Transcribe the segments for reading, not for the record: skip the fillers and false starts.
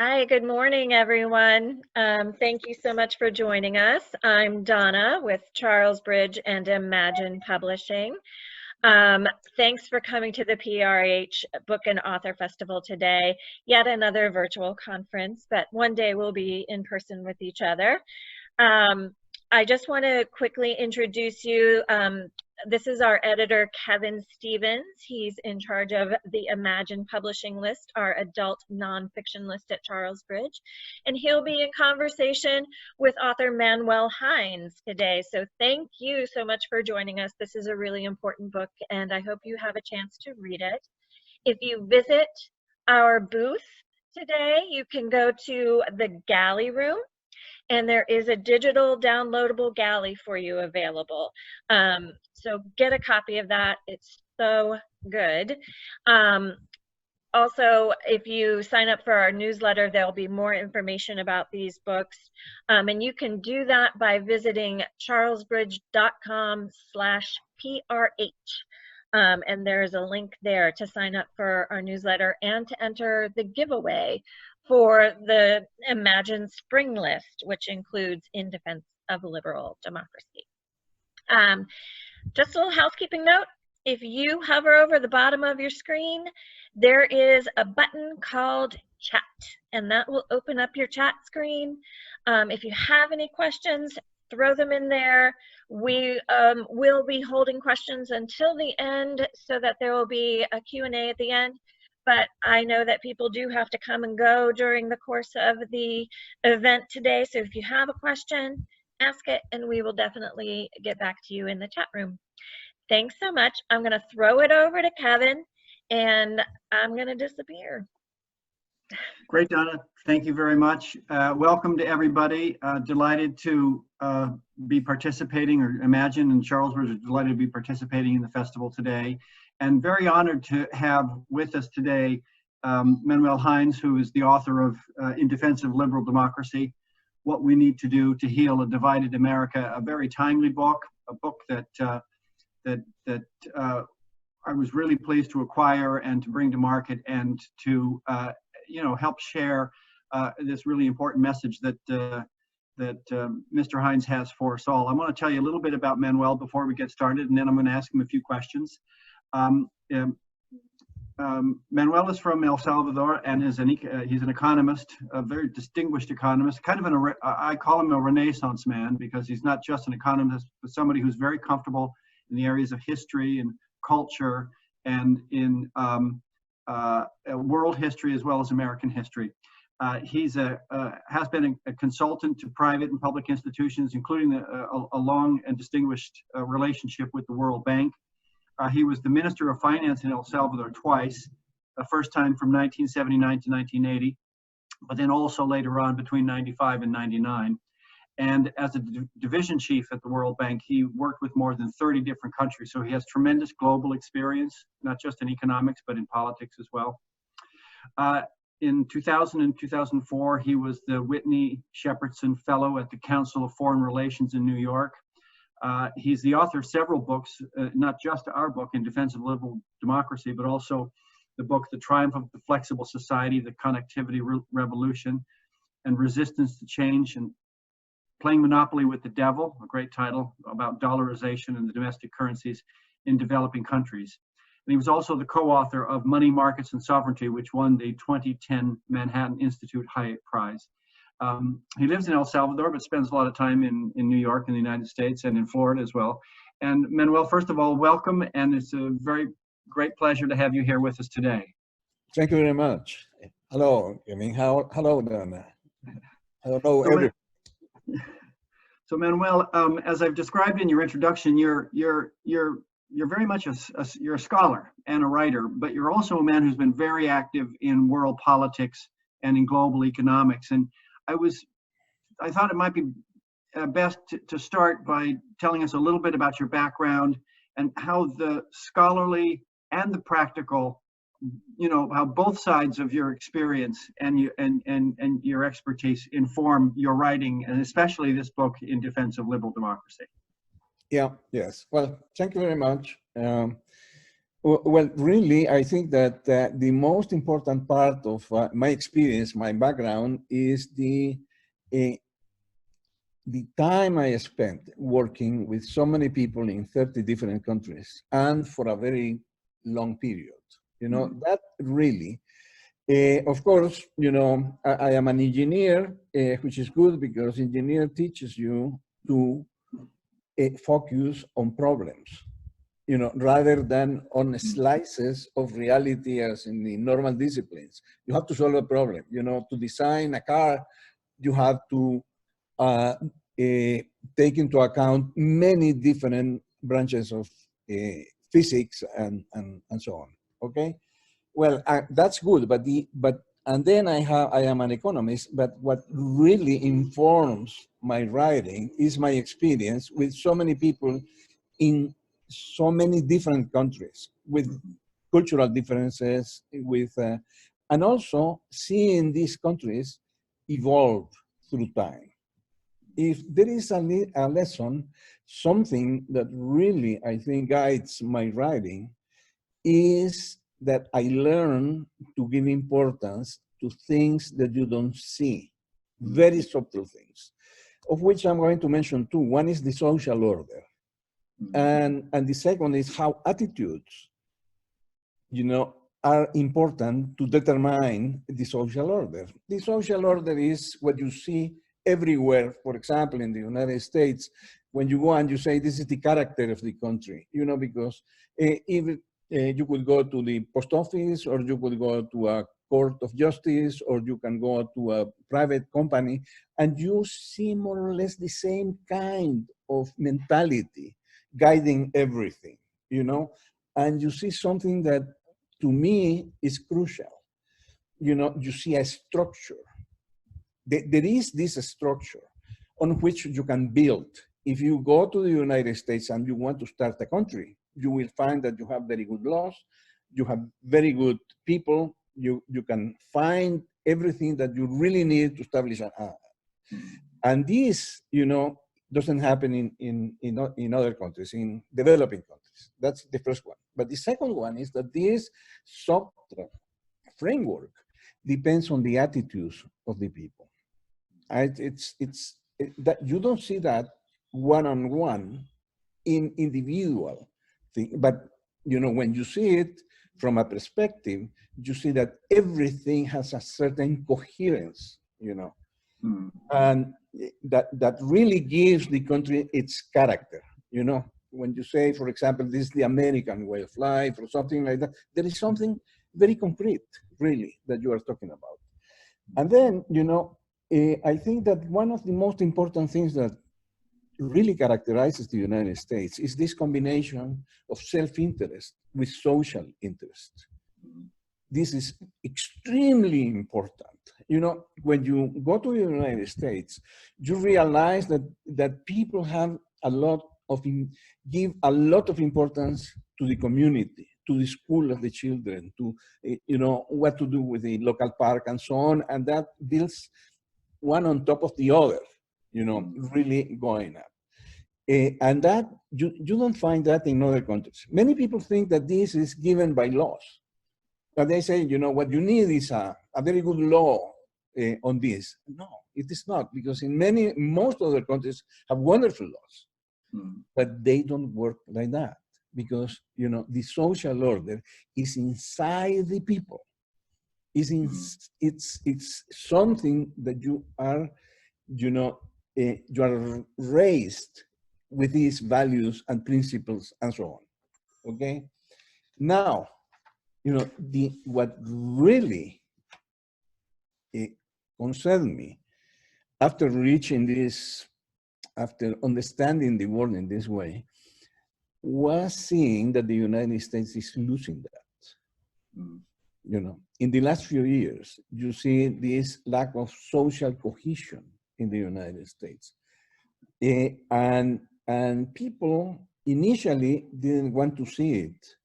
Hi, good morning, everyone. Thank you so much for joining us. I'm Donna with Charles Bridge and Imagine Publishing. Thanks for coming to the PRH Book and Author Festival today. Yet another virtual conference, but one day we'll be in person with each other. I just want to quickly introduce you. This is our editor, Kevin Stevens. He's in charge of the Imagine Publishing list, our adult nonfiction list at Charles Bridge. And he'll be in conversation with author Manuel Hinds today. So thank you so much for joining us. This is a really important book, and I hope you have a chance to read it. If you visit our booth today, you can go to the galley room, and there is a digital downloadable galley for you available. So get a copy of that. It's so good. Also, if you sign up for our newsletter, there'll be more information about these books. And you can do that by visiting charlesbridge.com/PRH. And there's a link there to sign up for our newsletter and to enter the giveaway for the Imagine Spring List, which includes In Defense of Liberal Democracy. Just a little housekeeping note. If you hover over the bottom of your screen, there is a button called Chat, and that will open up your chat screen. If you have any questions, throw them in there. We will be holding questions until the end so that there will be a Q&A at the end. But I know that people do have to come and go during the course of the event today. So if you have a question, ask it, and we will definitely get back to you in the chat room. Thanks so much. I'm going to throw it over to Kevin, and I'm going to disappear. Great, Donna. Thank you very much. Welcome to everybody. Delighted to be participating, or Imagine and Charles Bridge are delighted to be participating in the festival today. And very honored to have with us today Manuel Hinds, who is the author of In Defense of Liberal Democracy, What We Need to Do to Heal a Divided America, a very timely book, a book that I was really pleased to acquire and to bring to market, and to help share this really important message that Mr. Hinds has for us all. I want to tell you a little bit about Manuel before we get started, and then I'm going to ask him a few questions. Manuel is from El Salvador and he's an economist, a very distinguished economist, kind of I call him a Renaissance man, because he's not just an economist, but somebody who's very comfortable in the areas of history and culture and in world history as well as American history. He's has been a consultant to private and public institutions, including a long and distinguished relationship with the World Bank. He was the Minister of Finance in El Salvador twice, the first time from 1979 to 1980, but then also later on between 95 and 99. And as a division chief at the World Bank, he worked with more than 30 different countries. So he has tremendous global experience, not just in economics, but in politics as well. In 2000 and 2004, he was the Whitney Shepherdson Fellow at the Council of Foreign Relations in New York. He's the author of several books, not just our book, In Defense of Liberal Democracy, but also the book, The Triumph of the Flexible Society, The Connectivity Revolution, and Resistance to Change, and Playing Monopoly with the Devil, a great title about dollarization and the domestic currencies in developing countries. And he was also the co-author of Money, Markets, and Sovereignty, which won the 2010 Manhattan Institute Hyatt Prize. He lives in El Salvador, but spends a lot of time in New York in the United States and in Florida as well. And Manuel, first of all, welcome, and it's a very great pleasure to have you here with us today. Thank you very much. Hello, hello, Donna. Hello, everyone. So Manuel, as I've described in your introduction, you're very much you're a scholar and a writer, but you're also a man who's been very active in world politics and in global economics. And I thought it might be best to start by telling us a little bit about your background and how the scholarly and the practical, how both sides of your experience and your expertise inform your writing, and especially this book, In Defense of Liberal Democracy. Yeah, yes. Well, thank you very much. Well, really, I think that the most important part of my experience, my background, is uh, the time I spent working with so many people in 30 different countries and for a very long period. You know, that really, of course, you know, I am an engineer, which is good because engineer teaches you to focus on problems, you know, rather than on slices of reality as in the normal disciplines. You have to solve a problem. You know, to design a car, you have to uh, take into account many different branches of physics and so on. Okay, well, that's good, but and then I am an economist, but what really informs my writing is my experience with so many people in so many different countries with cultural differences, with and also seeing these countries evolve through time. If there is a lesson, something that really I think guides my writing is that I learn to give importance to things that you don't see, very subtle things, of which I'm going to mention two. One is the social order, and the second is how attitudes, you know, are important to determine the social order. The social order is what you see everywhere. For example, in the United States, when you go and you say, this is the character of the country, you know, because if you could go to the post office, or you could go to a court of justice, or you can go to a private company, and you see more or less the same kind of mentality guiding everything, you know, and you see something that to me is crucial. You know, you see a structure. There is this structure on which you can build. If you go to the United States and you want to start a country, you will find that you have very good laws, you have very good people, you can find everything that you really need to establish and this, you know, doesn't happen in other countries, in developing countries. That's the first one. But the second one is that this software framework depends on the attitudes of the people. That you don't see that one-on-one in individual thing, but you know, when you see it from a perspective, you see that everything has a certain coherence, you know, and that really gives the country its character. You know, when you say, for example, this is the American way of life or something like that, there is something very concrete, really, that you are talking about. And then, you know, I think that one of the most important things that really characterizes the United States is this combination of self-interest with social interest. This is extremely important. You know, when you go to the United States, you realize that people have give a lot of importance to the community, to the school of the children, to, you know, what to do with the local park and so on. And that builds one on top of the other, you know, really going up. And that, you don't find that in other countries. Many people think that this is given by laws. But they say, you know, what you need is a very good law on this. No, it is not, because most other countries have wonderful laws, but they don't work like that, because, you know, the social order is inside the people. It's something that you are, you know, you are raised with these values and principles and so on. Okay, now, you know, what really concerned me after reaching this, after understanding the world in this way, was seeing that the United States is losing that. You know, in the last few years, you see this lack of social cohesion in the United States. And people initially didn't want to see it.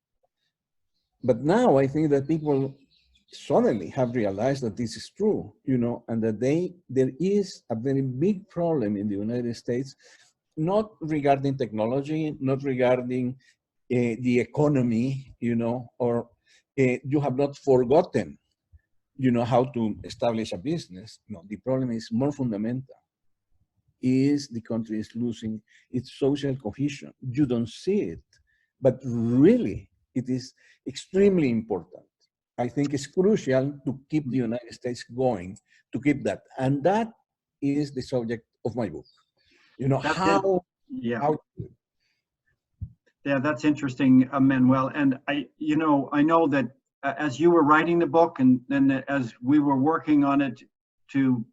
But now I think that people suddenly have realized that this is true, you know, and that there is a very big problem in the United States, not regarding technology, not regarding the economy, or you have not forgotten, how to establish a business. No, the problem is more fundamental. Is the country is losing its social cohesion. You don't see it, but really it is extremely important. I think it's crucial to keep the United States going, to keep that. And that is the subject of my book. That's it. Yeah, that's interesting, Manuel. And I know that as you were writing the book and as we were working on it to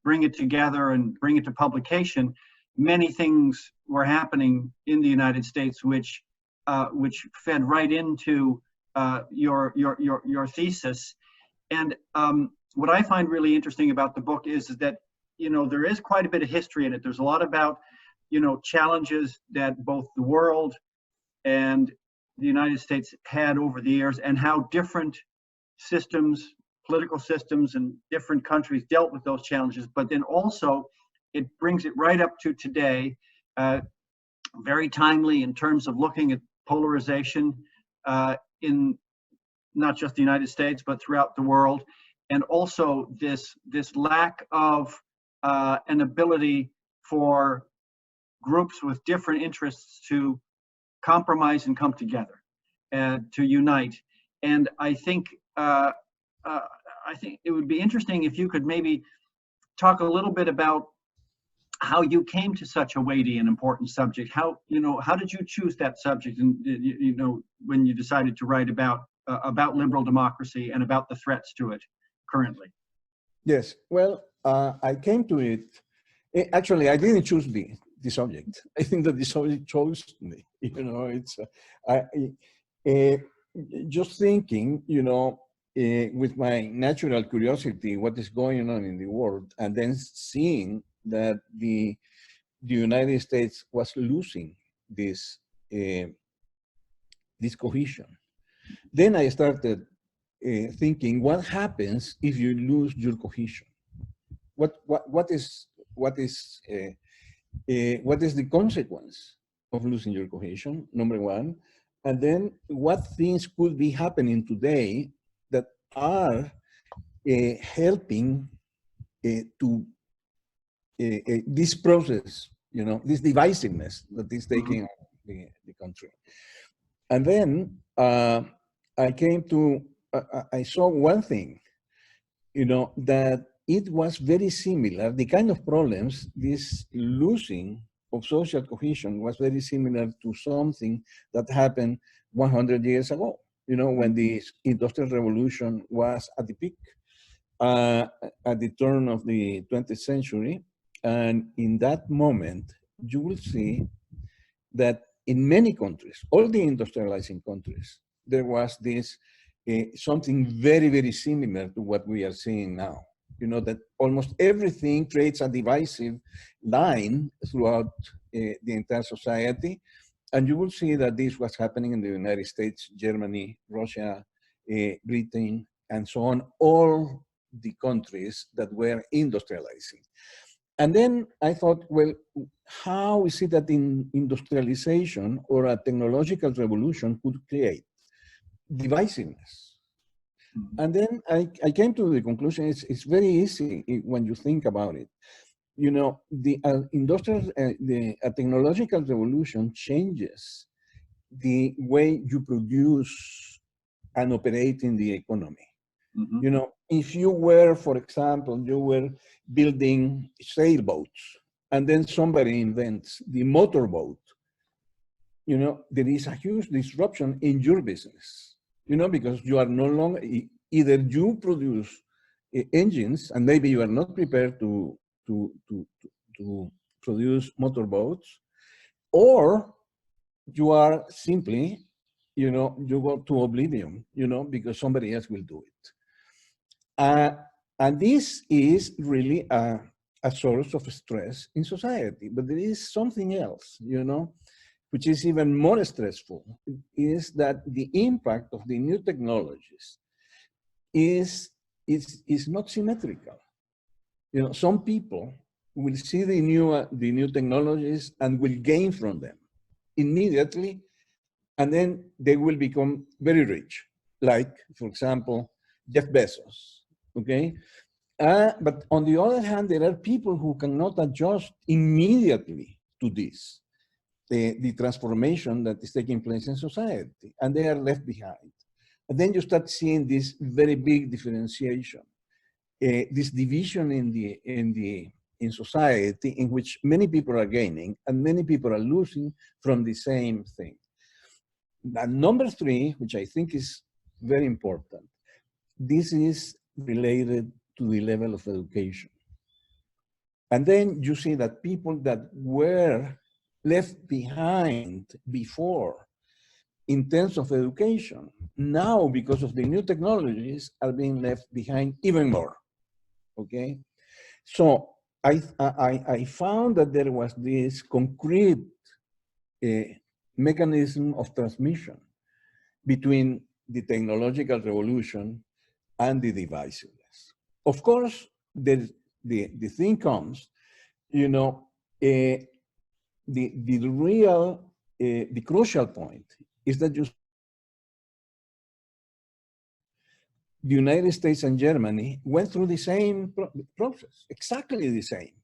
bring it together and bring it to publication, many things were happening in the United States which fed right into your thesis. And what I find really interesting about the book is that there is quite a bit of history in it. There's a lot about challenges that both the world and the United States had over the years, and how different systems, political systems in different countries dealt with those challenges. But then also it brings it right up to today, very timely in terms of looking at polarization in not just the United States, but throughout the world. And also this lack of an ability for groups with different interests to compromise and come together and to unite. And I think it would be interesting if you could maybe talk a little bit about how you came to such a weighty and important subject. How did you choose that subject, and when you decided to write about liberal democracy and about the threats to it currently? Yes, well, I came to it. Actually, I didn't choose the subject. I think that the subject chose me. It's just thinking, with my natural curiosity, what is going on in the world, and then seeing that the United States was losing this cohesion. Then I started thinking, what happens if you lose your cohesion? What is the consequence of losing your cohesion, number one? And then what things could be happening today that are helping to this process, this divisiveness that is taking the country. And then I saw one thing, that it was very similar, the kind of problems, this losing of social cohesion was very similar to something that happened 100 years ago, when the Industrial Revolution was at the peak, at the turn of the 20th century. And in that moment, you will see that in many countries, all the industrializing countries, there was this something very, very similar to what we are seeing now. That almost everything creates a divisive line throughout the entire society. And you will see that this was happening in the United States, Germany, Russia, Britain, and so on, all the countries that were industrializing. And then I thought, well, how is it that industrialization or a technological revolution could create divisiveness? And then I came to the conclusion, it's very easy when you think about it. The technological revolution changes the way you produce and operate in the economy. If you were, for example, you were building sailboats, and then somebody invents the motorboat, there is a huge disruption in your business, because you are no longer, either you produce engines, and maybe you are not prepared to produce motorboats, or you are simply, you go to oblivion, because somebody else will do it. And this is really a source of stress in society. But there is something else, which is even more stressful, is that the impact of the new technologies is not symmetrical. Some people will see the new technologies and will gain from them immediately, and then they will become very rich, like, for example, Jeff Bezos, okay? But on the other hand, there are people who cannot adjust immediately to this, the transformation that is taking place in society, and they are left behind. And then you start seeing this very big differentiation, this division in society, in which many people are gaining and many people are losing from the same thing. And number three, which I think is very important, this is related to the level of education. And then you see that people that were left behind before in terms of education, now because of the new technologies are being left behind even more, okay? So I found that there was this concrete mechanism of transmission between the technological revolution and the divisiveness. Of course, the thing comes, you know, the crucial point is that the United States and Germany went through the same process, exactly the same.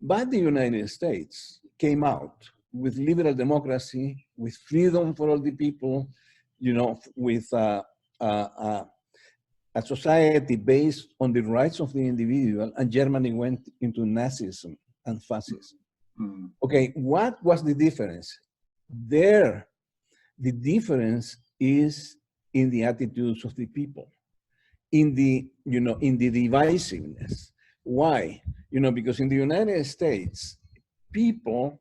But the United States came out with liberal democracy, with freedom for all the people, you know, with a society based on the rights of the individual, and Germany went into Nazism and fascism. Mm-hmm. Okay, what was the difference? There, the difference is in the attitudes of the people, in the, you know, in the divisiveness. Why? You know, because in the United States, people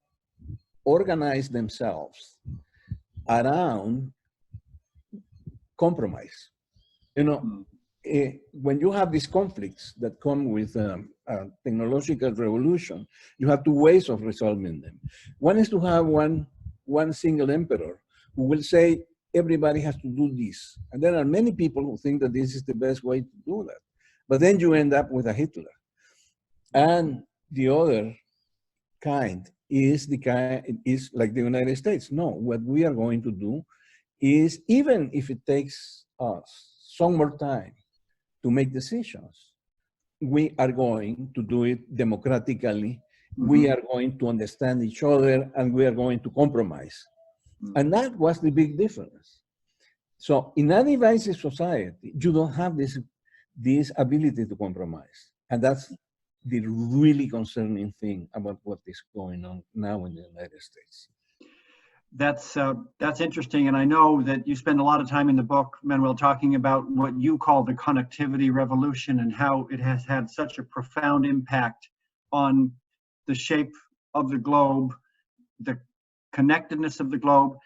organize themselves around compromise. You know, when you have these conflicts that come with a technological revolution, you have two ways of resolving them. One is to have one single emperor who will say, everybody has to do this. And there are many people who think that this is the best way to do that. But then you end up with a Hitler. And the other kind is like the United States. No, what we are going to do is, even if it takes us some more time to make decisions, we are going to do it democratically. Mm-hmm. We are going to understand each other, and we are going to compromise. Mm-hmm. And that was the big difference. So in a divisive society, you don't have this ability to compromise. And that's the really concerning thing about what is going on now in the United States. That's interesting, and I know that you spend a lot of time in the book, Manuel, talking about what you call the connectivity revolution and how it has had such a profound impact on the shape of the globe, the connectedness of the globe.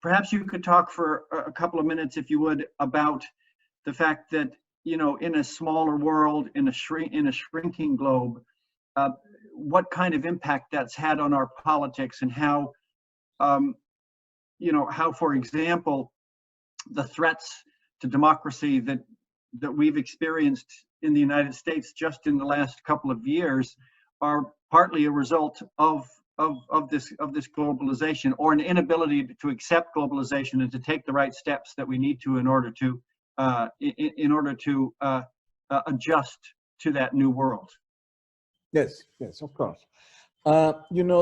Perhaps you could talk for a couple of minutes, if you would, about the fact that, you know, in a smaller world, in a shrinking globe, what kind of impact that's had on our politics, and how, you know, how, for example, the threats to democracy that we've experienced in the United States just in the last couple of years are partly a result of this globalization, or an inability to accept globalization and to take the right steps that we need to in order to adjust to that new world. Yes, of course. You know,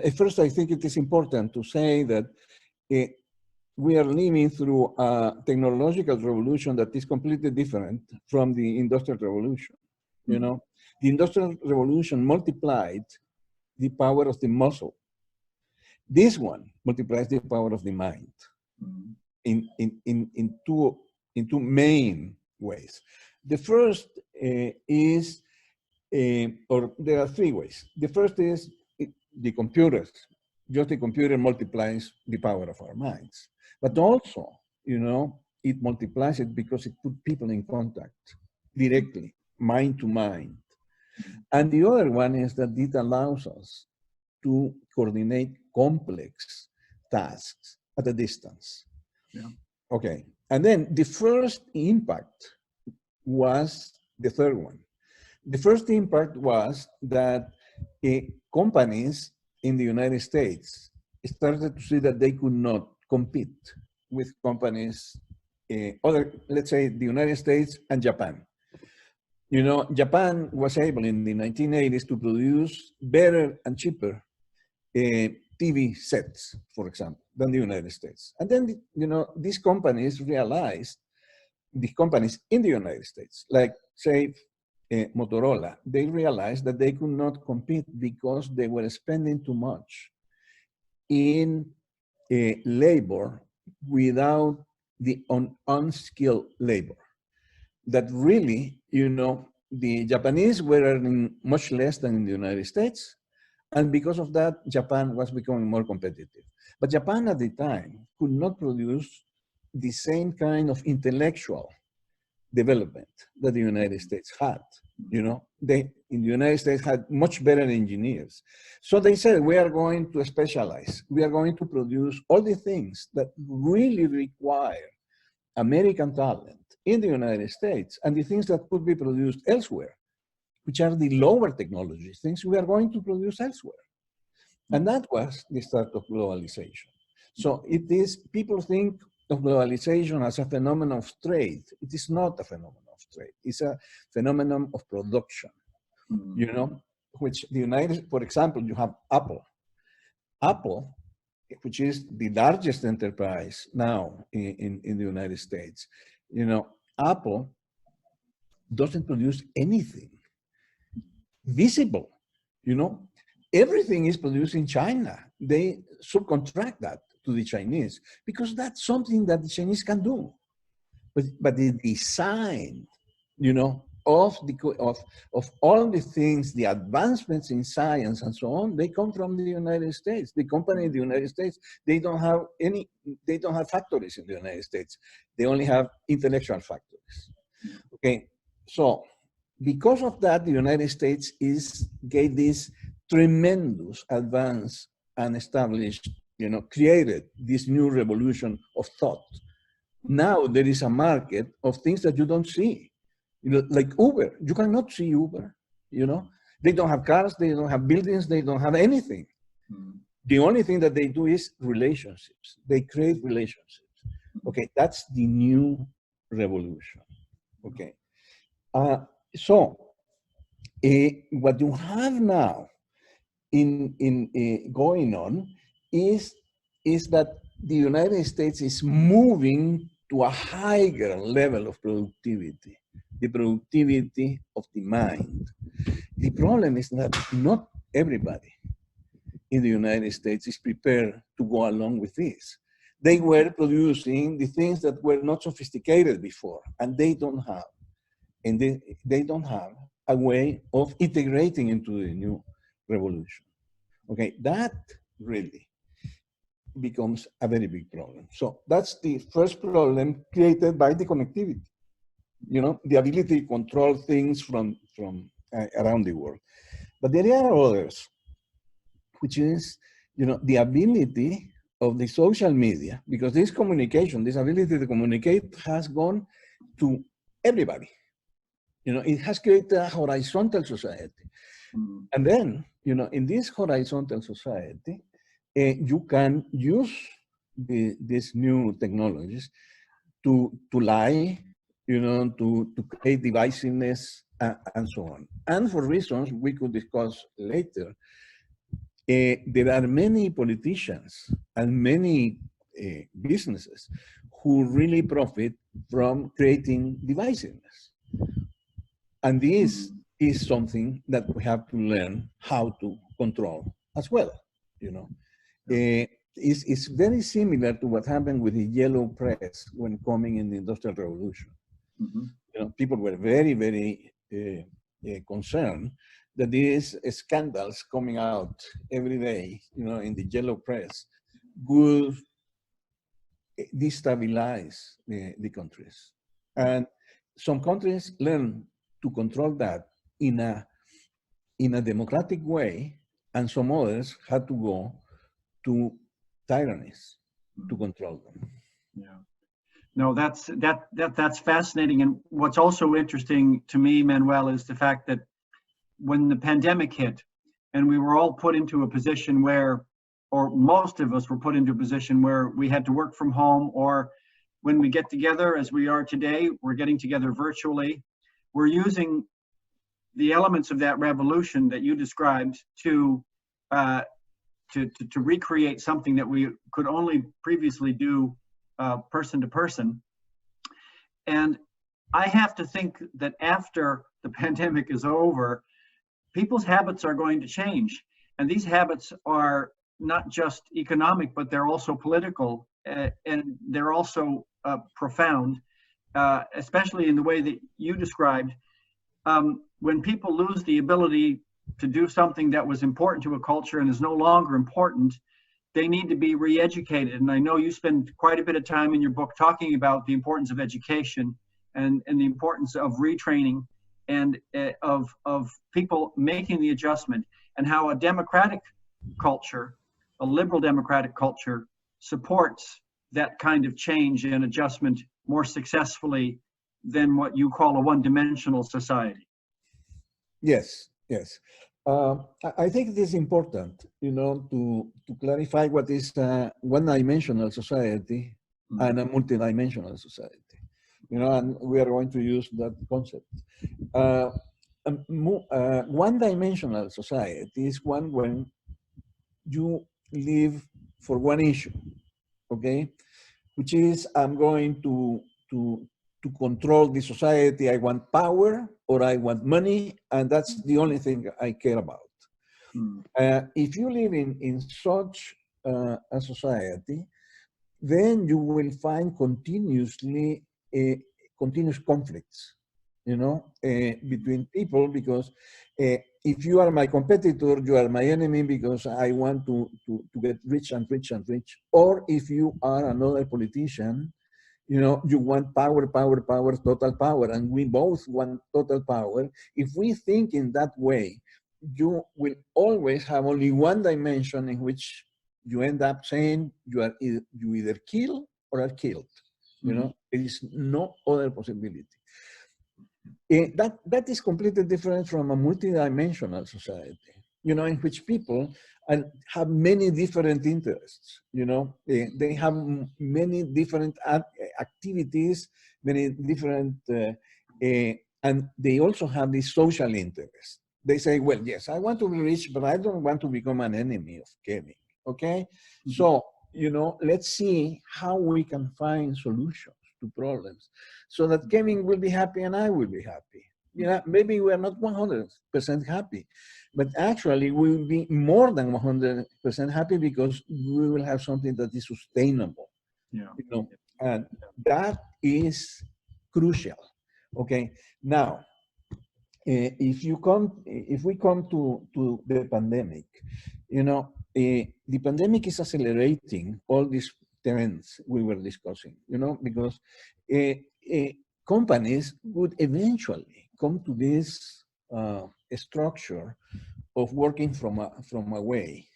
at first, I think it is important to say that we are living through a technological revolution that is completely different from the Industrial Revolution. Mm-hmm. You know, the Industrial Revolution multiplied the power of the muscle. This one multiplies the power of the mind. Mm-hmm. in two main ways. The first is, or there are three ways. The first is the computers. Just the computer multiplies the power of our minds. But also, you know, it multiplies it because it puts people in contact directly, mind to mind. And the other one is that it allows us to coordinate complex tasks at a distance. Yeah. Okay. And then the first impact was the third one. The first impact was that companies in the United States started to see that they could not compete with companies, let's say the United States and Japan. You know, Japan was able in the 1980s to produce better and cheaper TV sets, for example, than the United States. And then, you know, these companies realized, the companies in the United States, like say Motorola, they realized that they could not compete because they were spending too much in labor without the unskilled labor. That really, you know, the Japanese were earning much less than in the United States. And because of that, Japan was becoming more competitive. But Japan at the time could not produce the same kind of intellectual development that the United States had. You know, they in the United States had much better engineers. So they said, we are going to specialize. We are going to produce all the things that really require American talent in the United States and the things that could be produced elsewhere, which are the lower technology things we are going to produce elsewhere. And that was the start of globalization. So it is, people think of globalization as a phenomenon of trade. It is not a phenomenon of trade. It's a phenomenon of production, you know, which the United, for example, you have Apple. Apple, which is the largest enterprise now in the United States, you know, Apple doesn't produce anything visible, you know. Everything is produced in China. They subcontract that to the Chinese because that's something that the Chinese can do. But the design, you know, of all the things, the advancements in science and so on, they come from the United States. The company in the United States, they don't have factories in the United States. They only have intellectual factories. Okay, so because of that, the United States gave this tremendous advance and established, you know, created this new revolution of thought. Now there is a market of things that you don't see, you know, like Uber. You cannot see Uber, you know. They don't have cars, they don't have buildings, they don't have anything. The only thing that they do is relationships. They create relationships. Okay, that's the new revolution. Okay. So what you have now in going on is that the United States is moving to a higher level of productivity, the productivity of the mind. The problem is that not everybody in the United States is prepared to go along with this. They were producing the things that were not sophisticated before, and they don't have. And they don't have a way of integrating into the new revolution. Okay, that really becomes a very big problem. So that's the first problem created by the connectivity. You know, the ability to control things from around the world. But there are others, which is, you know, the ability of the social media, because this communication, this ability to communicate has gone to everybody. You know, it has created a horizontal society. And then, you know, in this horizontal society, you can use these new technologies to lie, you know, to create divisiveness and so on. And for reasons we could discuss later, there are many politicians and many businesses who really profit from creating divisiveness. And this is something that we have to learn how to control as well, you know. It's very similar to what happened with the yellow press when coming in the Industrial Revolution. You know, people were very, very concerned that these scandals coming out every day, you know, in the yellow press would destabilize the countries. And some countries learn to control that in a democratic way, and some others had to go to tyrannies to control them. Yeah. No, that's fascinating. And what's also interesting to me, Manuel, is the fact that when the pandemic hit and we were all put into a position where or most of us were put into a position where we had to work from home, or when we get together as we are today, we're getting together virtually. We're using the elements of that revolution that you described to recreate something that we could only previously do person to person. And I have to think that after the pandemic is over, people's habits are going to change. And these habits are not just economic, but they're also political, and they're also profound, especially in the way that you described. When people lose the ability to do something that was important to a culture and is no longer important, they need to be re-educated. And I know you spend quite a bit of time in your book talking about the importance of education and the importance of retraining and of people making the adjustment, and how a democratic culture, a liberal democratic culture, supports that kind of change and adjustment more successfully than what you call a one-dimensional society. Yes, yes. I think it is important, you know, to clarify what is a one-dimensional society and a multidimensional society. You know, and we are going to use that concept. One-dimensional society is one when you live for one issue, okay? Which is, I'm going to control the society. I want power or I want money, and that's the only thing I care about. If you live in such a society, then you will find continuous conflicts, you know, between people, because if you are my competitor, you are my enemy because I want to get rich and rich and rich. Or if you are another politician, you know, you want power, power, power, total power, and we both want total power. If we think in that way, you will always have only one dimension in which you end up saying you either kill or are killed. You know, there is no other possibility. That is completely different from a multidimensional society, you know, in which people have many different interests, you know. They have many different activities, many different, and they also have this social interest. They say, well, yes, I want to be rich, but I don't want to become an enemy of Kevin, okay? So, you know, let's see how we can find solutions to problems so that Kevin will be happy and I will be happy. You know, maybe we are not 100% happy, but actually we will be more than 100% happy because we will have something that is sustainable. Yeah. You know, and that is crucial. Okay. Now, if we come to the pandemic, you know, the pandemic is accelerating all these trends we were discussing, you know, because companies would eventually come to this structure of working from away,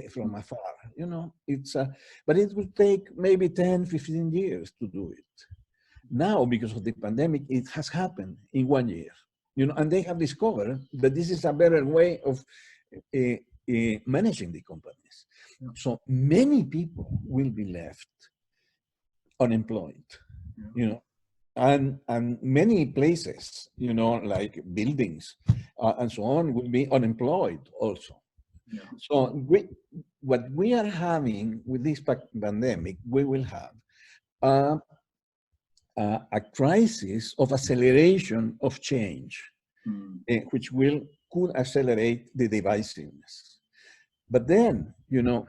from afar, you know. But it will take maybe 10, 15 years to do it. Now, because of the pandemic, it has happened in 1 year, you know, and they have discovered that this is a better way of managing the companies. Yeah. So many people will be left unemployed, you know, and many places, you know, like buildings and so on, will be unemployed also. Yeah. So what we are having with this pandemic, we will have a crisis of acceleration of change, which could accelerate the divisiveness. But then, you know,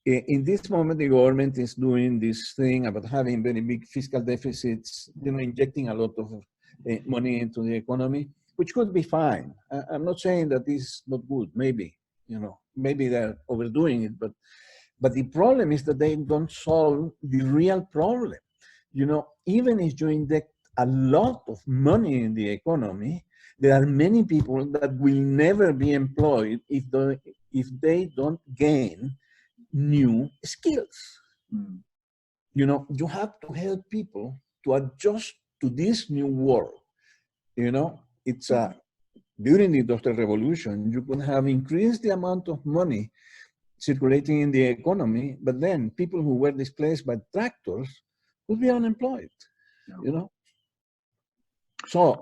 in this moment, the government is doing this thing about having very big fiscal deficits, you know, injecting a lot of money into the economy, which could be fine. I'm not saying that this is not good. Maybe, you know, maybe they're overdoing it, but the problem is that they don't solve the real problem. You know, even if you inject a lot of money in the economy, there are many people that will never be employed if they don't gain new skills. You know, you have to help people to adjust to this new world. You know, it's during the Industrial Revolution, you could have increased the amount of money circulating in the economy, but then people who were displaced by tractors would be unemployed, you know? So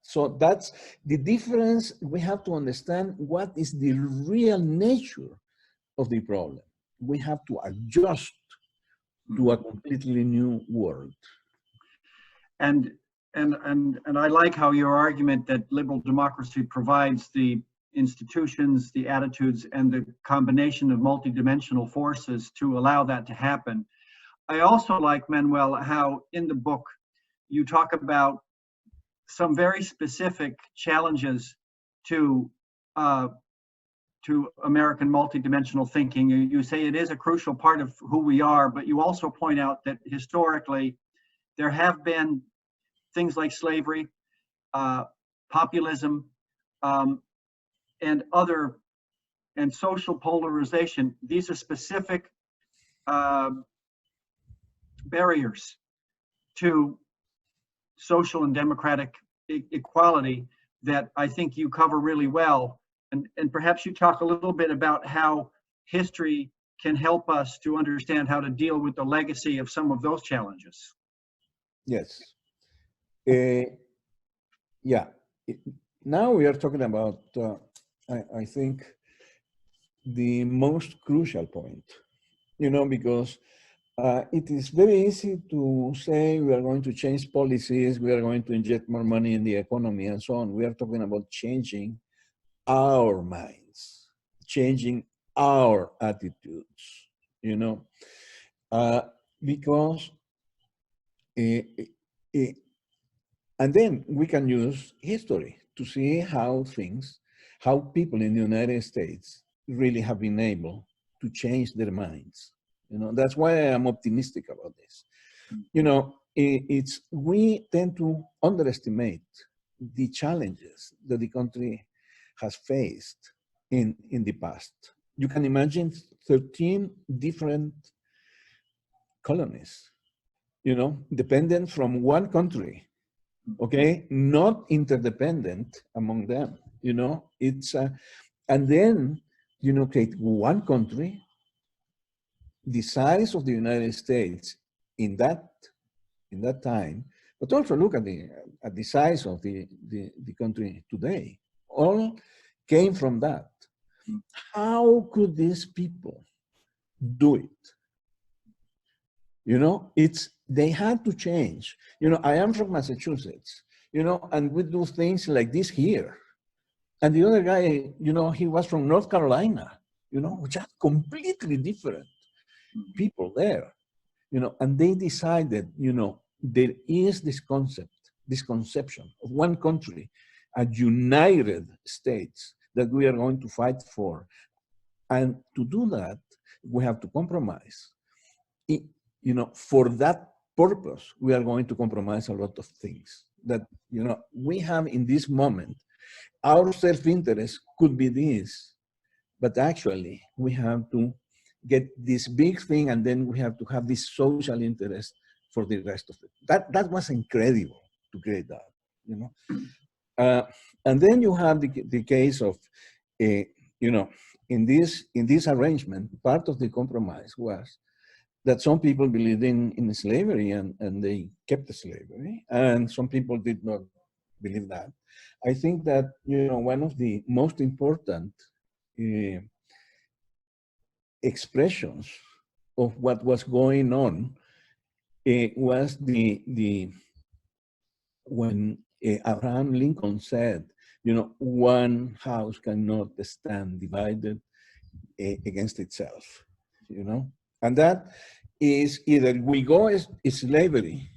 so that's the difference. We have to understand what is the real nature of the problem. We have to adjust to a completely new world. And I like how your argument that liberal democracy provides the institutions, the attitudes, and the combination of multidimensional forces to allow that to happen. I also like, Manuel, how in the book you talk about some very specific challenges to American multidimensional thinking. You say it is a crucial part of who we are, but you also point out that historically there have been things like slavery, populism, and social polarization. These are specific barriers to social and democratic equality that I think you cover really well. And perhaps you talk a little bit about how history can help us to understand how to deal with the legacy of some of those challenges. Yes. Yeah. Now we are talking about, I think, the most crucial point, you know, because it is very easy to say we are going to change policies, we are going to inject more money in the economy and so on. We are talking about changing our minds, changing our attitudes, you know, because, and then we can use history to see how people in the United States really have been able to change their minds. You know, that's why I am optimistic about this. You know, we tend to underestimate the challenges that the country has faced in the past. You can imagine 13 different colonies, you know, dependent from one country, okay, not interdependent among them, you know. And then, you know, take one country, the size of the United States in that time, but also look at the size of the country today. All came from that. How could these people do it? You know, they had to change. You know, I am from Massachusetts, you know, and we do things like this here. And the other guy, you know, he was from North Carolina, you know, which are completely different people there, you know, and they decided, you know, there is this conception of one country, a United States that we are going to fight for. And to do that, we have to compromise. You know, for that purpose, we are going to compromise a lot of things that, you know, we have in this moment. Our self-interest could be this, but actually we have to get this big thing, and then we have to have this social interest for the rest of it. That was incredible to create that, you know. And then you have the case of, you know, in this arrangement, part of the compromise was that some people believed in slavery and they kept the slavery, and some people did not believe that. I think that, you know, one of the most important expressions of what was going on was when Abraham Lincoln said, you know, one house cannot stand divided against itself, you know, and that is either we go as slavery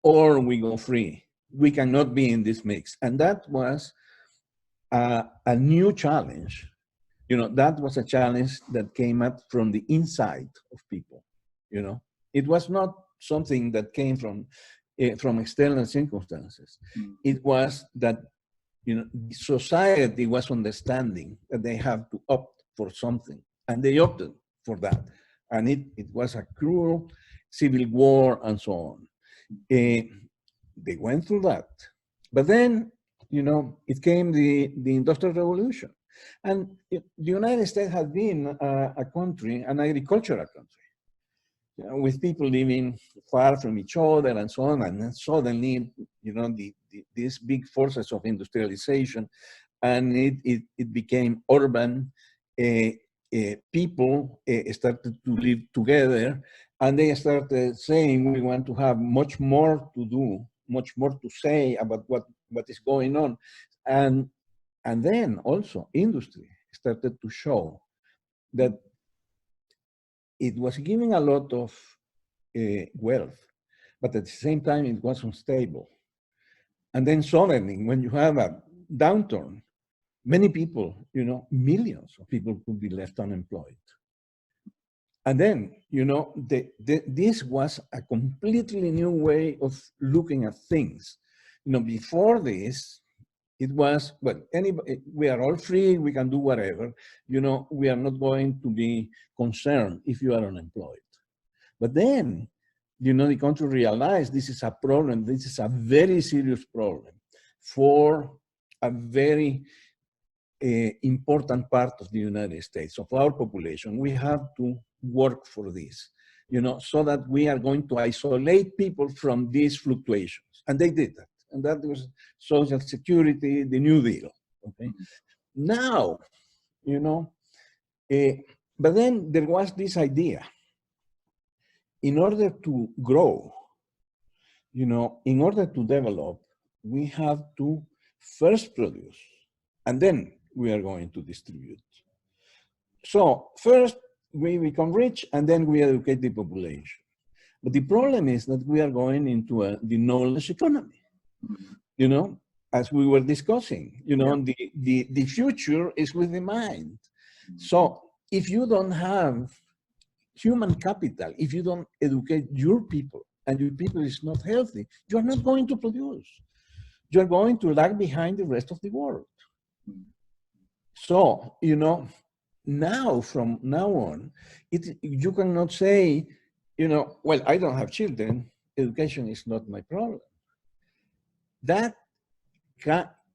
or we go free. We cannot be in this mix. And that was a new challenge. You know, that was a challenge that came up from the inside of people, you know. It was not something that came from external circumstances. It was that, you know, society was understanding that they have to opt for something, and they opted for that. And it was a cruel civil war and so on. They went through that. But then, you know, it came the Industrial Revolution. And the United States has been a country, an agricultural country, with people living far from each other and so on. And then suddenly, these big forces of industrialization, and it became urban. People started to live together, and they started saying, we want to have much more to do, much more to say about what is going on. And then also industry started to show that it was giving a lot of wealth, but at the same time, it was unstable. And then suddenly, when you have a downturn, many people, millions of people could be left unemployed. And then, this was a completely new way of looking at things. Before this, it was, well, we are all free, we can do whatever. We are not going to be concerned if you are unemployed. But then, the country realized this is a problem, this is a very serious problem for a very important part of the United States, of our population. We have to work for this, so that we are going to isolate people from these fluctuations. And they did that. And that was Social Security, the New Deal, okay? Now, but then there was this idea, in order to grow, in order to develop, we have to first produce, and then we are going to distribute. So first we become rich, and then we educate the population. But the problem is that we are going into the knowledge economy, as we were discussing. The future is with the mind. So if you don't have human capital, if you don't educate your people, and your people is not healthy, you're not going to produce. You're going to lag behind the rest of the world. So, now, from now on, you cannot say, well, I don't have children, education is not my problem. That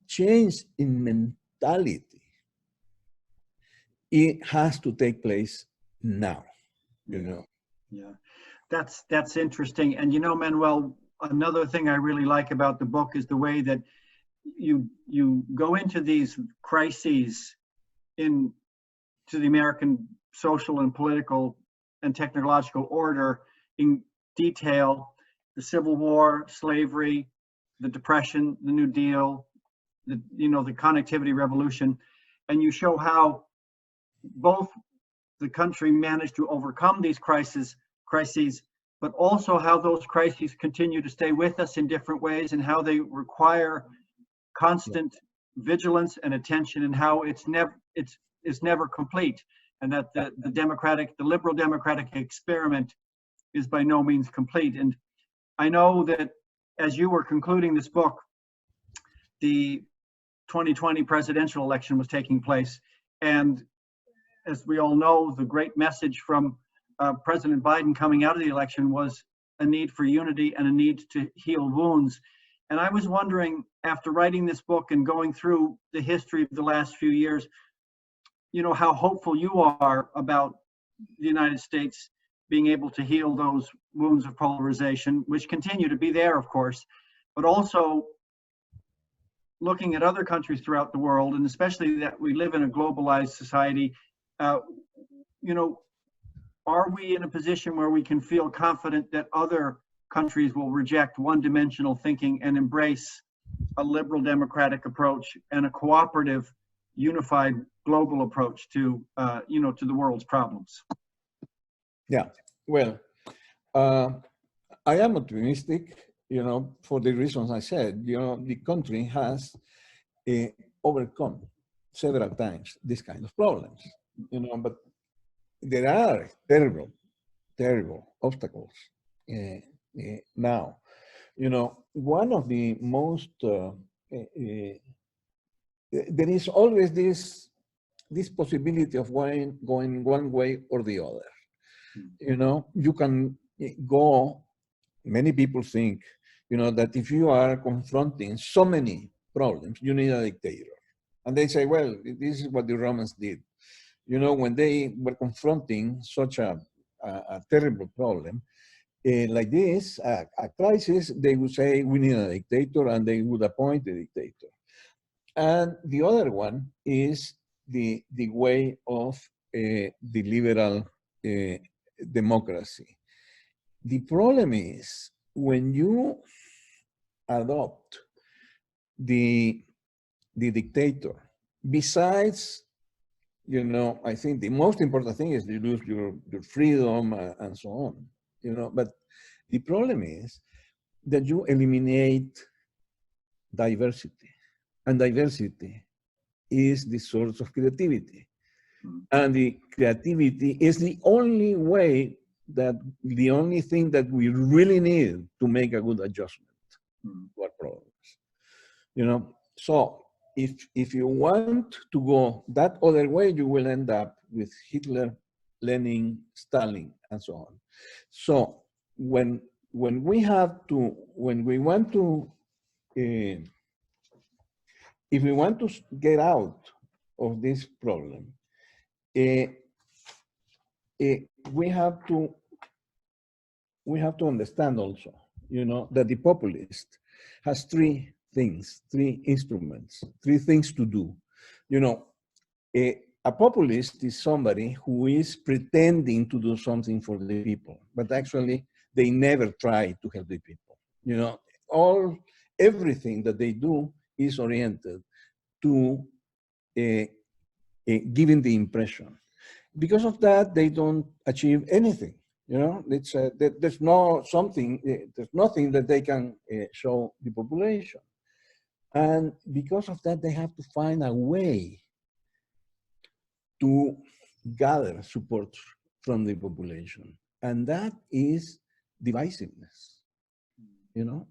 change in mentality, it has to take place now, Yeah, that's interesting. And Manuel, another thing I really like about the book is the way that you go into these crises to the American social and political and technological order in detail: the Civil War, slavery, the Depression, the New Deal, the connectivity revolution, and you show how both the country managed to overcome these crises, but also how those crises continue to stay with us in different ways, and how they require constant vigilance and attention, and how it's never complete, and that the liberal democratic experiment is by no means complete. And I know that as you were concluding this book, the 2020 presidential election was taking place, and as we all know, the great message from President Biden coming out of the election was a need for unity and a need to heal wounds. And I was wondering, after writing this book and going through the history of the last few years, how hopeful you are about the United States being able to heal those wounds of polarization, which continue to be there, of course, but also looking at other countries throughout the world, and especially that we live in a globalized society. Are we in a position where we can feel confident that other countries will reject one-dimensional thinking and embrace a liberal democratic approach and a cooperative, unified global approach to the world's problems? Yeah, well, I am optimistic, for the reasons I said. The country has overcome several times this kind of problems, but there are terrible, terrible obstacles now. One of the most, there is always this possibility of going one way or the other. You can go, many people think, that if you are confronting so many problems, you need a dictator. And they say, well, this is what the Romans did. You know, when they were confronting such a terrible problem, like this, a crisis, they would say, we need a dictator, and they would appoint a dictator. And the other one is the way of the liberal democracy. The problem is when you adopt the dictator, besides, you know, I think the most important thing is you lose your freedom and so on, you know, but the problem is that you eliminate diversity, and diversity is the source of creativity. And the creativity is the only way, that the only thing that we really need to make a good adjustment to our problems. You know, so if you want to go that other way, you will end up with Hitler, Lenin, Stalin, and so on. So when we want to, if we want to get out of this problem, we have to understand also, you know, that the populist has three things, three instruments, three things to do. You know, a populist is somebody who is pretending to do something for the people, but actually they never try to help the people. You know, everything that they do is oriented to giving the impression. Because of that, they don't achieve anything. You know, it's there's nothing that they can show the population, and because of that, they have to find a way to gather support from the population, and that is divisiveness. You know,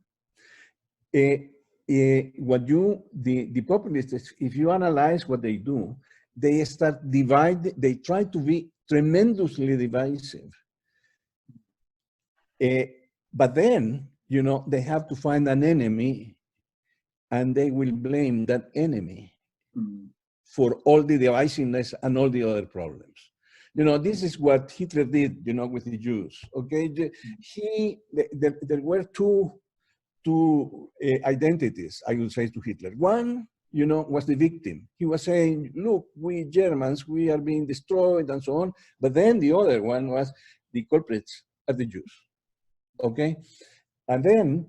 what the populists, if you analyze what they do, they start they try to be tremendously divisive. But then, you know, they have to find an enemy, and they will blame that enemy for all the divisiveness and all the other problems. You know, this is what Hitler did, you know, with the Jews, okay? There were two identities, I would say, to Hitler. One, you know, was the victim. He was saying, look, we Germans, we are being destroyed and so on. But then the other one was the culprits are the Jews. Okay, and then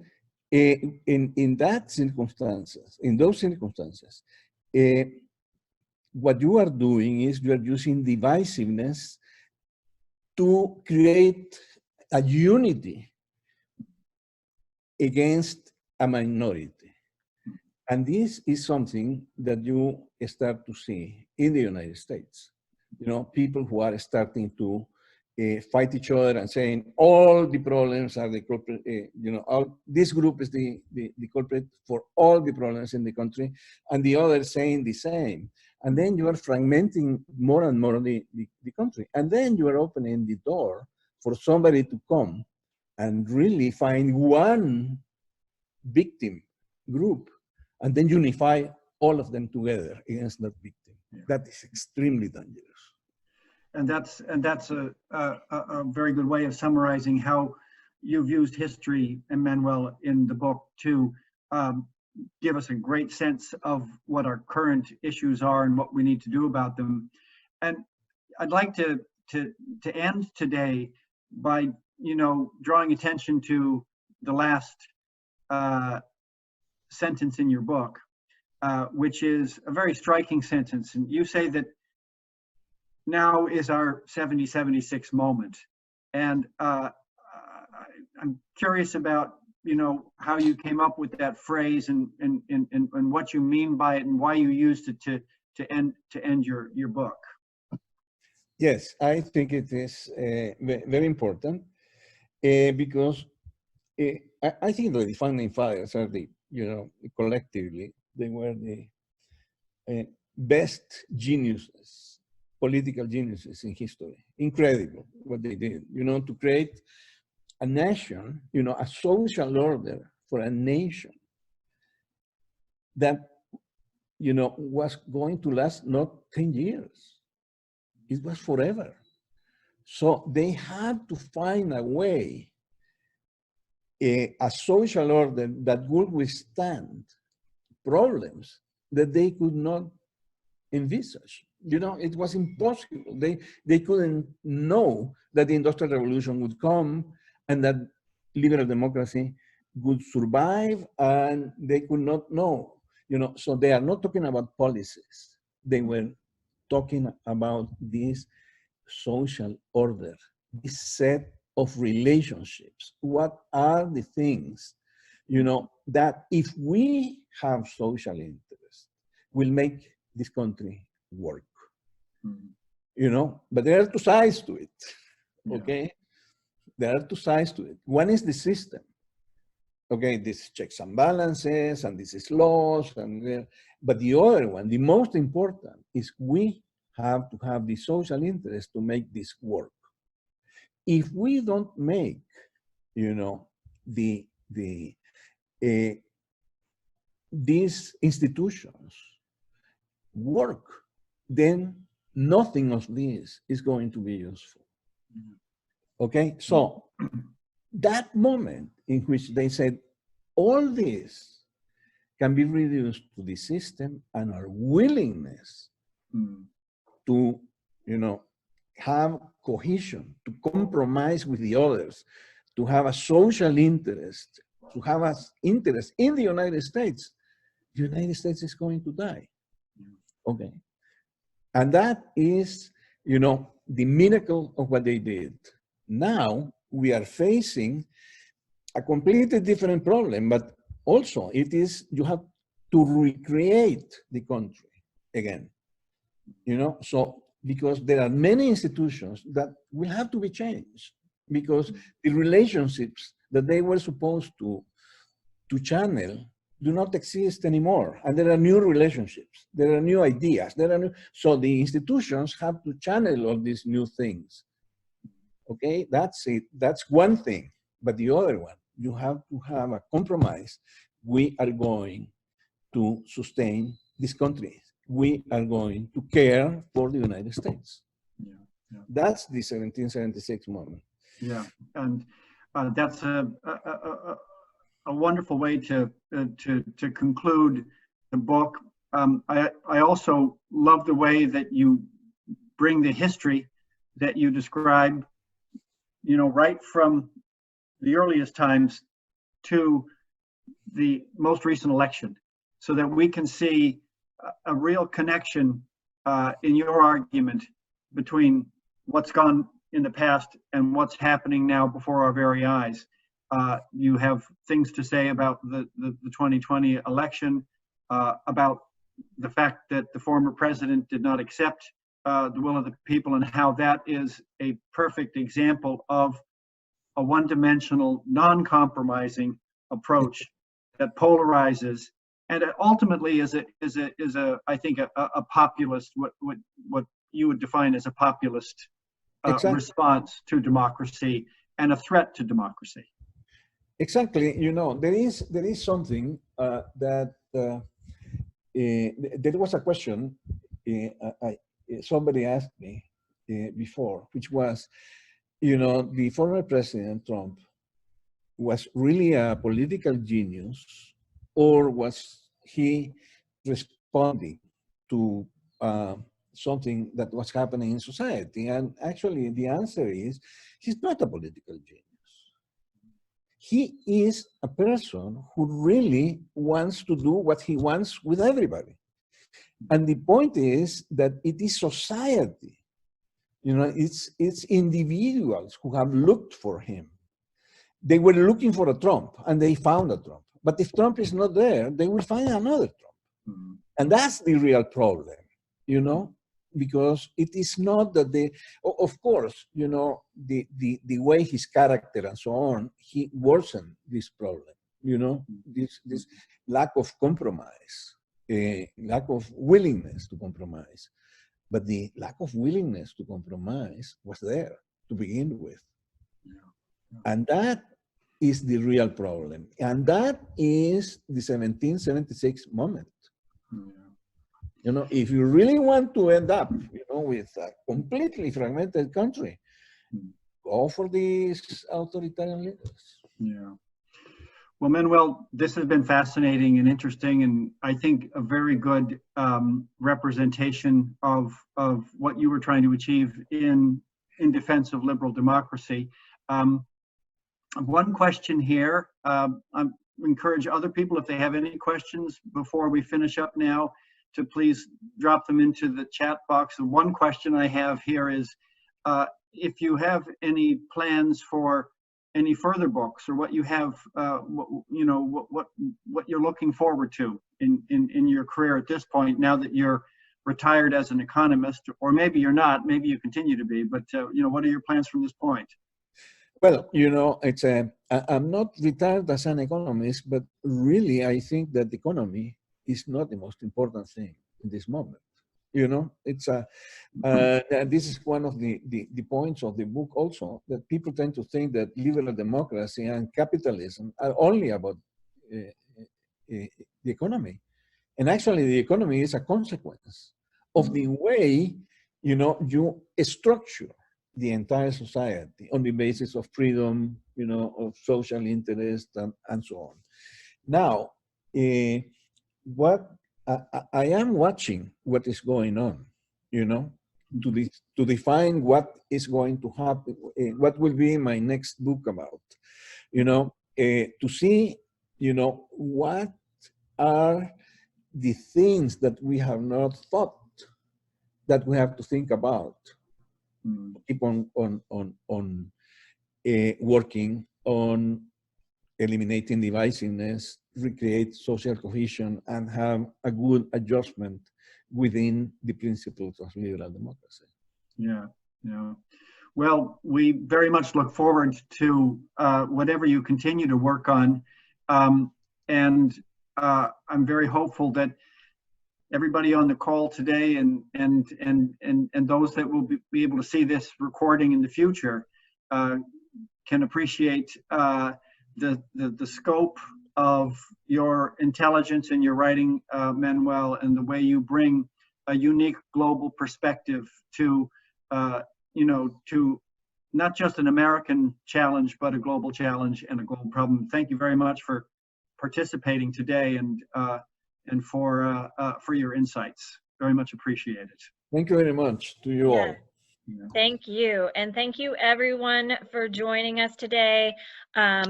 in those circumstances, what you are doing is you are using divisiveness to create a unity against a minority. And this is something that you start to see in the United States. You know, people who are starting to fight each other and saying all the problems are the culprit, you know, this group is the culprit for all the problems in the country, and the other saying the same. And then you are fragmenting more and more the country. And then you are opening the door for somebody to come and really find one victim group and then unify all of them together against that victim. Yeah. That is extremely dangerous. And that's a very good way of summarizing how you've used history, Manuel, in the book to give us a great sense of what our current issues are and what we need to do about them. And I'd like to end today by, you know, drawing attention to the last sentence in your book, which is a very striking sentence. And you say that now is our 70-76 moment. And I'm curious about, you know, how you came up with that phrase and what you mean by it and why you used it to end your book. Yes, I think it is very important because I think the founding fathers are you know, collectively, they were the best geniuses, political geniuses in history. Incredible what they did, you know, to create a nation, you know, a social order for a nation that was going to last not 10 years. It was forever. So they had to find a way, a social order that would withstand problems that they could not envisage. It was impossible. They couldn't know that the Industrial Revolution would come and that liberal democracy would survive, and they could not know. So they are not talking about policies. They were talking about this social order, this set of relationships. What are the things, that if we have social interest, will make this country work. But there are two sides to it. Okay, there are two sides to it. One is the system. Okay, this checks and balances, and this is laws, but the other one, the most important, is we have to have the social interest to make this work. If we don't make, these institutions work, then nothing of this is going to be useful. Okay, so that moment in which they said all this can be reduced to the system and our willingness to, have cohesion, to compromise with the others, to have a social interest, to have an interest in the United States is going to die. Okay. And that is, the miracle of what they did. Now we are facing a completely different problem, but also you have to recreate the country again, so because there are many institutions that will have to be changed because the relationships that they were supposed to channel do not exist anymore. And there are new relationships, there are new ideas, so the institutions have to channel all these new things. Okay, that's it. That's one thing. But the other one, you have to have a compromise. We are going to sustain this country. We are going to care for the United States. That's the 1776 moment. Yeah, and that's a wonderful way to conclude the book. I also love the way that you bring the history that you describe, right from the earliest times to the most recent election, so that we can see a real connection in your argument between what's gone in the past and what's happening now before our very eyes. You have things to say about the 2020 election, about the fact that the former president did not accept the will of the people, and how that is a perfect example of a one-dimensional, non-compromising approach that polarizes, and it ultimately is a I think a populist, what you would define as a populist response to democracy and a threat to democracy. Exactly. There is something that there was a question somebody asked me before, which was, the former President Trump was really a political genius, or was he responding to something that was happening in society? And actually, the answer is, he's not a political genius. He is a person who really wants to do what he wants with everybody. And the point is that it is society, it's individuals who have looked for him. They were looking for a Trump, and they found a Trump. But if Trump is not there, they will find another Trump. And that's the real problem, because it is not that of course, the way his character and so on, he worsened this problem, this lack of compromise, lack of willingness to compromise. But the lack of willingness to compromise was there to begin with. And that is the real problem. And that is the 1776 moment. You know, if you really want to end up, you know, with a completely fragmented country, go for these authoritarian leaders. Yeah. Well, Manuel, this has been fascinating and interesting, and I think a very good representation of what you were trying to achieve in defense of liberal democracy. One question here. I encourage other people, if they have any questions before we finish up now, to please drop them into the chat box. The one question I have here is, if you have any plans for any further books, or what you have, what you're looking forward to in your career at this point, now that you're retired as an economist, or maybe you're not, maybe you continue to be, but what are your plans from this point? Well, you know, I'm not retired as an economist, but really I think that the economy is not the most important thing in this moment. You know, it's this is one of the points of the book also, that people tend to think that liberal democracy and capitalism are only about the economy. And actually the economy is a consequence of the way, you know, you structure the entire society on the basis of freedom, you know, of social interest and so on. Now, what I am watching what is going on, you know, to define what is going to happen, what will be my next book about, you know, to see, you know, what are the things that we have not thought that we have to think about. Keep on working on eliminating divisiveness, recreate social cohesion, and have a good adjustment within the principles of liberal democracy. Yeah, yeah. Well, we very much look forward to whatever you continue to work on, and I'm very hopeful that everybody on the call today and those that will be able to see this recording in the future can appreciate the scope of your intelligence in your writing, Manuel, and the way you bring a unique global perspective to to not just an American challenge, but a global challenge and a global problem. Thank you very much for participating today and for your insights. Very much appreciated. Thank you very much to you all. Yeah. Thank you. And thank you everyone for joining us today.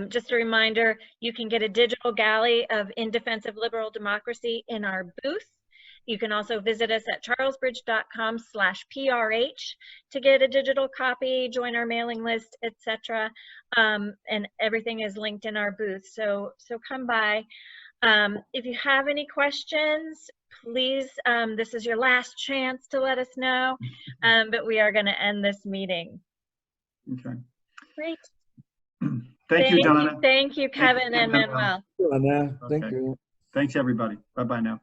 Just a reminder, you can get a digital galley of In Defense of Liberal Democracy in our booth. You can also visit us at charlesbridge.com/PRH to get a digital copy, join our mailing list, etc. And everything is linked in our booth. So come by. If you have any questions, please, this is your last chance to let us know, but we are going to end this meeting. Okay. Great. Thank you, Donna. Thank you, Kevin and Manuel. Thank you. Thanks, everybody. Bye-bye now.